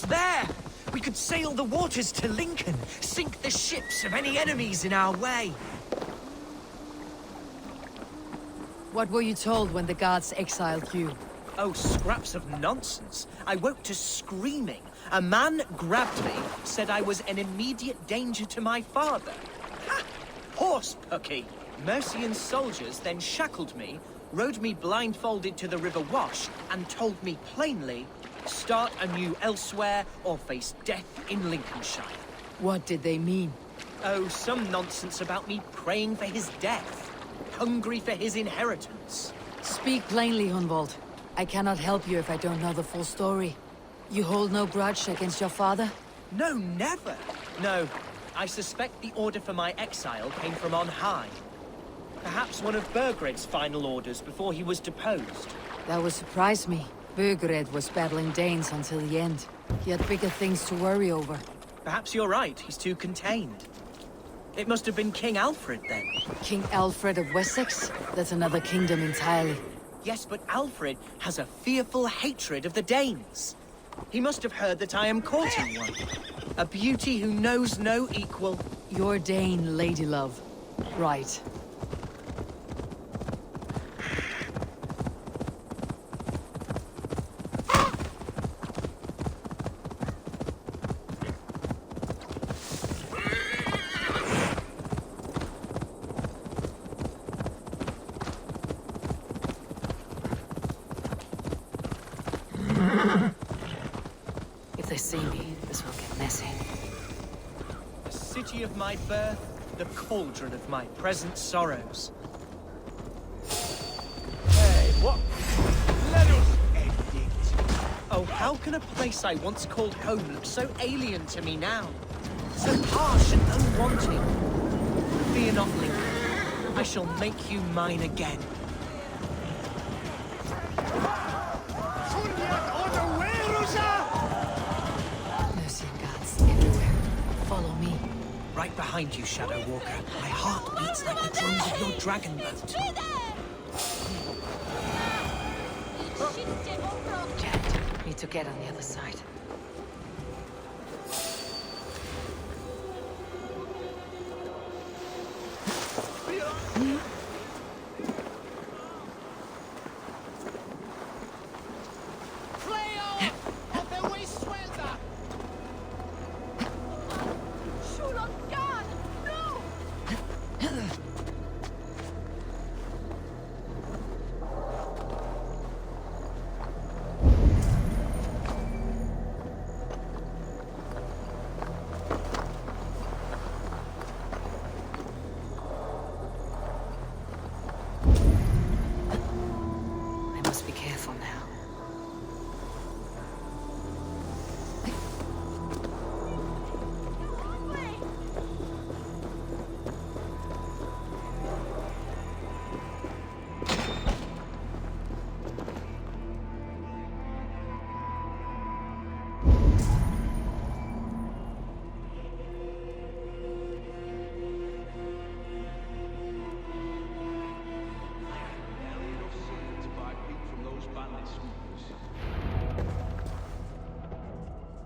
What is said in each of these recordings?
there! We could sail the waters to Lincoln, sink the ships of any enemies in our way. What were you told when the gods exiled you? Oh, scraps of nonsense. I woke to screaming. A man grabbed me, said I was an immediate danger to my father. Ha! Horse pucky! Mercian soldiers then shackled me, rode me blindfolded to the River Wash, and told me plainly, start anew elsewhere or face death in Lincolnshire. What did they mean? Oh, some nonsense about me praying for his death. Hungry for his inheritance. Speak plainly, Hunwald. I cannot help you if I don't know the full story. You hold no grudge against your father? No, never. No, I suspect the order for my exile came from on high. Perhaps one of Burgred's final orders before he was deposed. That would surprise me. Burgred was battling Danes until the end. He had bigger things to worry over. Perhaps you're right, he's too contained. It must have been King Alfred then. King Alfred of Wessex? That's another kingdom entirely. Yes, but Alfred has a fearful hatred of the Danes. He must have heard that I am courting one. A beauty who knows no equal. Your Dane, ladylove. Right. If they see me, this will get messy. The city of my birth, the cauldron of my present sorrows. Hey, what? Let us end it. Oh, how can a place I once called home look so alien to me now? So harsh and unwanting. Fear not, Lincoln. I shall make you mine again. Right behind you, Shadow Walker. My heart beats like the drums of your dragon boat. Jared, need to get on the other side.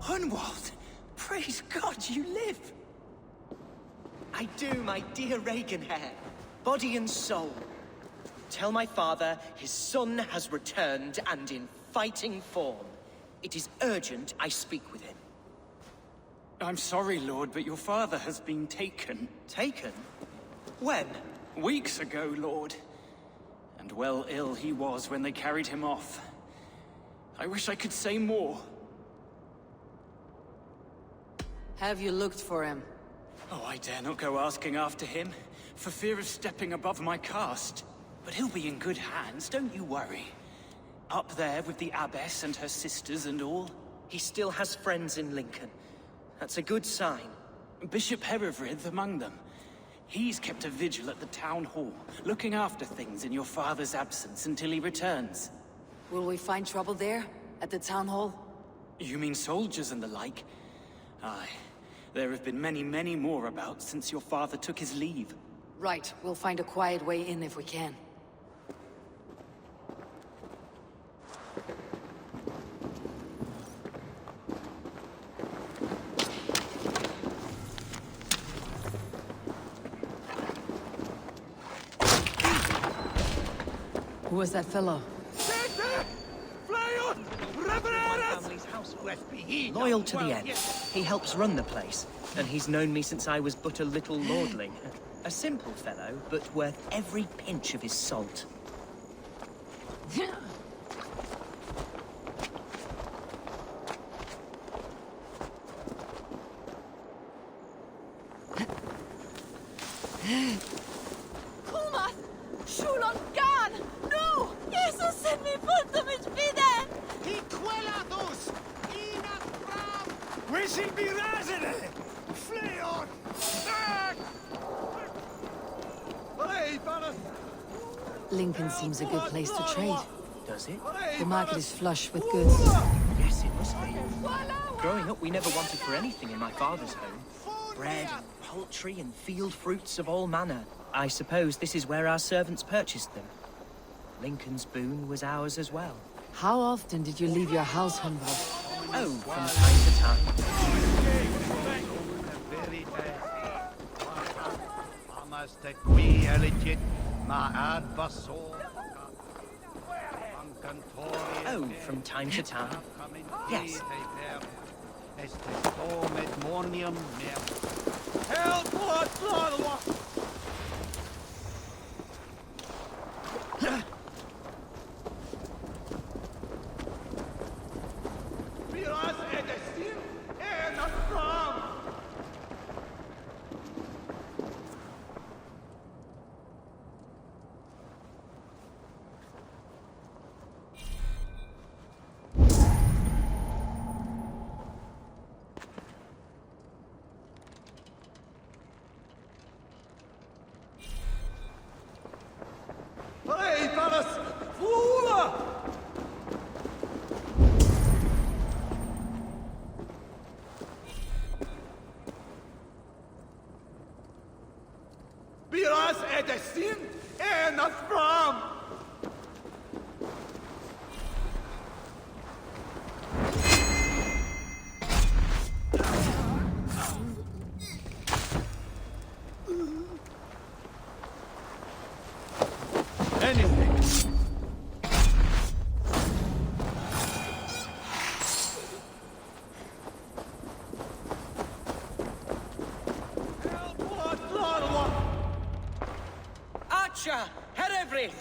Hunwald! Praise God you live! I do, my dear Regenhair. Body and soul. Tell my father his son has returned and in fighting form. It is urgent I speak with him. I'm sorry, Lord, but your father has been taken. Taken? When? Weeks ago, Lord. And well ill he was when they carried him off. I wish I could say more. Have you looked for him? Oh, I dare not go asking after him, for fear of stepping above my caste. But he'll be in good hands, don't you worry. Up there with the abbess and her sisters and all. He still has friends in Lincoln. That's a good sign. Bishop Herefrith among them. He's kept a vigil at the town hall, looking after things in your father's absence until he returns. Will we find trouble there? At the town hall? You mean soldiers and the like? Aye. There have been many, many more about since your father took his leave. Right. We'll find a quiet way in if we can. was that fellow? My family's household. Loyal to the end. He helps run the place, and he's known me since I was but a little lordling. A simple fellow, but worth every pinch of his salt. Lincoln seems a good place to trade. Does it? The market is flush with goods. Yes, it must be. Growing up, we never wanted for anything in my father's home. Bread, and poultry, and field fruits of all manner. I suppose this is where our servants purchased them. Lincoln's boon was ours as well. How often did you leave your house, Humboldt? Oh, from time to time. Oh, from time to time. Yes. Herevri,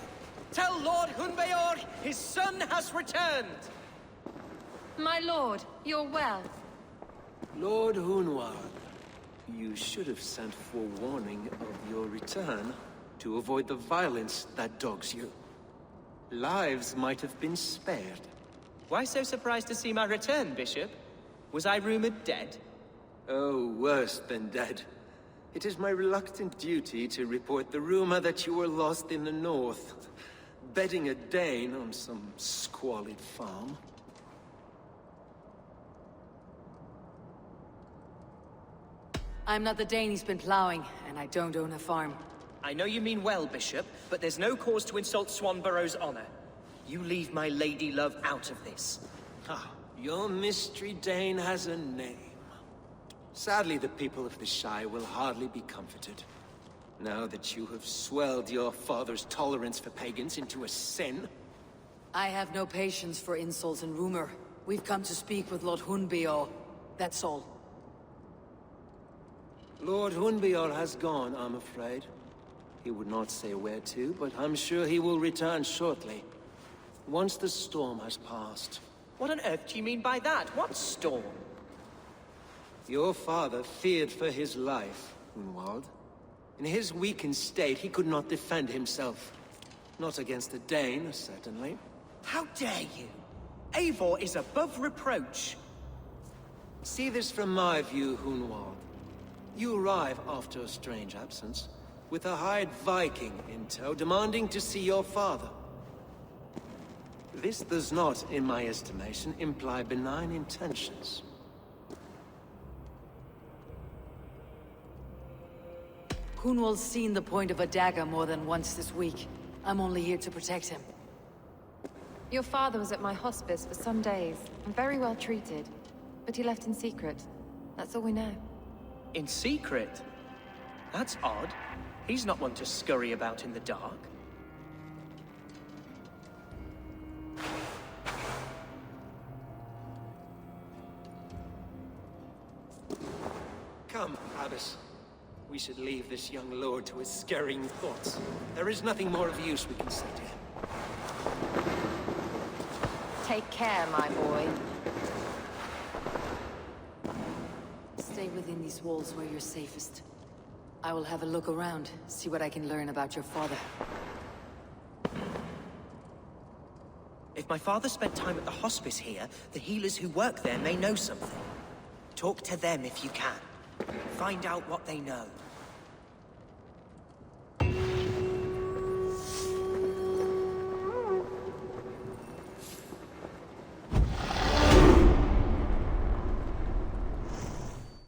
tell Lord Hunbeor his son has returned. My lord, you're well. Lord Hunwald, you should have sent forewarning of your return to avoid the violence that dogs you. Lives might have been spared. Why so surprised to see my return, Bishop? Was I rumored dead? Oh, worse than dead. It is my reluctant duty to report the rumor that you were lost in the north, bedding a Dane on some squalid farm. I'm not the Dane he's been plowing, and I don't own a farm. I know you mean well, Bishop, but there's no cause to insult Swanborough's honor. You leave my lady love out of this. Ah, your mystery Dane has a name. Sadly, the people of the Shire will hardly be comforted. Now that you have swelled your father's tolerance for pagans into a sin. I have no patience for insults and rumor. We've come to speak with Lord Hunbeor. That's all. Lord Hunbeor has gone, I'm afraid. He would not say where to, but I'm sure he will return shortly. Once the storm has passed. What on earth do you mean by that? What storm? Your father feared for his life, Hunwald. In his weakened state, he could not defend himself. Not against a Dane, certainly. How dare you? Eivor is above reproach. See this from my view, Hunwald. You arrive after a strange absence, with a hired Viking in tow, demanding to see your father. This does not, in my estimation, imply benign intentions. Hunwald's seen the point of a dagger more than once this week. I'm only here to protect him. Your father was at my hospice for some days, and very well treated. But he left in secret. That's all we know. In secret? That's odd. He's not one to scurry about in the dark. Come, Abbess. We should leave this young lord to his scurrying thoughts. There is nothing more of use we can say to him. Take care, my boy. Stay within these walls where you're safest. I will have a look around, see what I can learn about your father. If my father spent time at the hospice here, the healers who work there may know something. Talk to them if you can. Find out what they know.